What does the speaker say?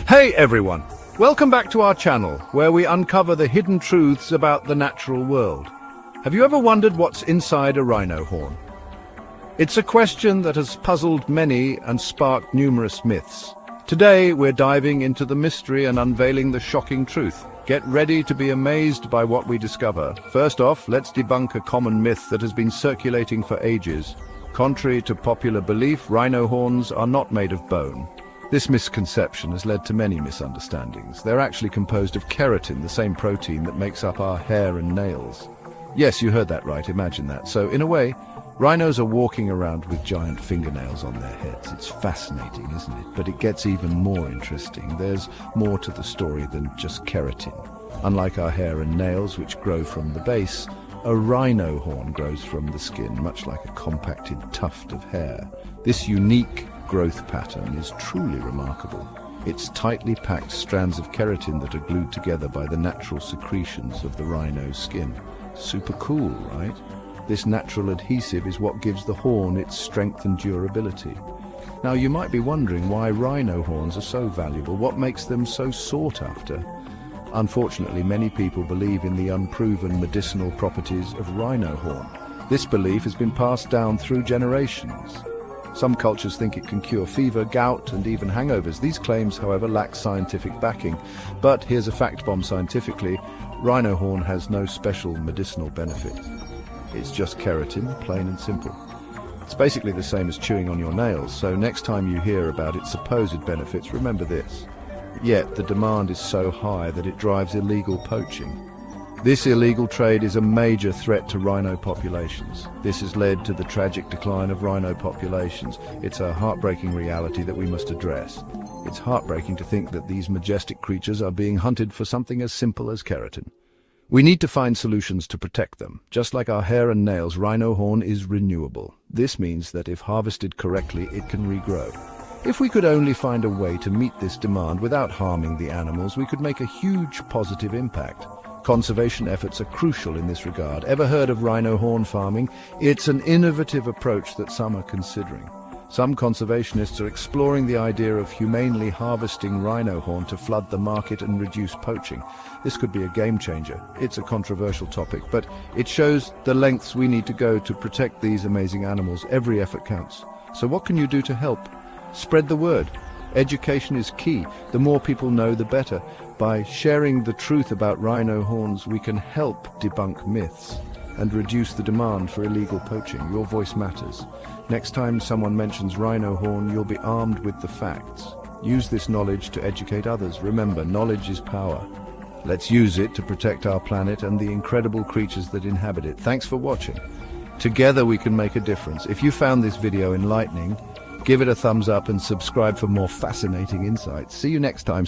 Hey everyone! Welcome back to our channel, where we uncover the hidden truths about the natural world. Have you ever wondered what's inside a rhino horn? It's a question that has puzzled many and sparked numerous myths. Today we're diving into the mystery and unveiling the shocking truth. Get ready to be amazed by what we discover. First off, let's debunk a common myth that has been circulating for ages. Contrary to popular belief, rhino horns are not made of bone. This misconception has led to many misunderstandings. They're actually composed of keratin, the same protein that makes up our hair and nails. Yes, you heard that right, imagine that. So, in a way, rhinos are walking around with giant fingernails on their heads. It's fascinating, isn't it? But it gets even more interesting. There's more to the story than just keratin. Unlike our hair and nails, which grow from the base, a rhino horn grows from the skin, much like a compacted tuft of hair. This unique growth pattern is truly remarkable. It's tightly packed strands of keratin that are glued together by the natural secretions of the rhino's skin. Super cool, right? This natural adhesive is what gives the horn its strength and durability. Now you might be wondering why rhino horns are so valuable. What makes them so sought after? Unfortunately, many people believe in the unproven medicinal properties of rhino horn. This belief has been passed down through generations. Some cultures think it can cure fever, gout, and even hangovers. These claims, however, lack scientific backing. But here's a fact bomb scientifically. Rhino horn has no special medicinal benefit. It's just keratin, plain and simple. It's basically the same as chewing on your nails, so next time you hear about its supposed benefits, remember this. Yet the demand is so high that it drives illegal poaching. This illegal trade is a major threat to rhino populations. This has led to the tragic decline of rhino populations. It's a heartbreaking reality that we must address. It's heartbreaking to think that these majestic creatures are being hunted for something as simple as keratin. We need to find solutions to protect them. Just like our hair and nails, rhino horn is renewable. This means that if harvested correctly, it can regrow. If we could only find a way to meet this demand without harming the animals, we could make a huge positive impact. Conservation efforts are crucial in this regard. Ever heard of rhino horn farming? It's an innovative approach that some are considering. Some conservationists are exploring the idea of humanely harvesting rhino horn to flood the market and reduce poaching. This could be a game changer. It's a controversial topic, but it shows the lengths we need to go to protect these amazing animals. Every effort counts. So what can you do to help? Spread the word. Education is key. The more people know, the better. By sharing the truth about rhino horns, we can help debunk myths and reduce the demand for illegal poaching. Your voice matters. Next time someone mentions rhino horn, you'll be armed with the facts. Use this knowledge to educate others. Remember, knowledge is power. Let's use it to protect our planet and the incredible creatures that inhabit it. Thanks for watching. Together we can make a difference. If you found this video enlightening, give it a thumbs up and subscribe for more fascinating insights. See you next time.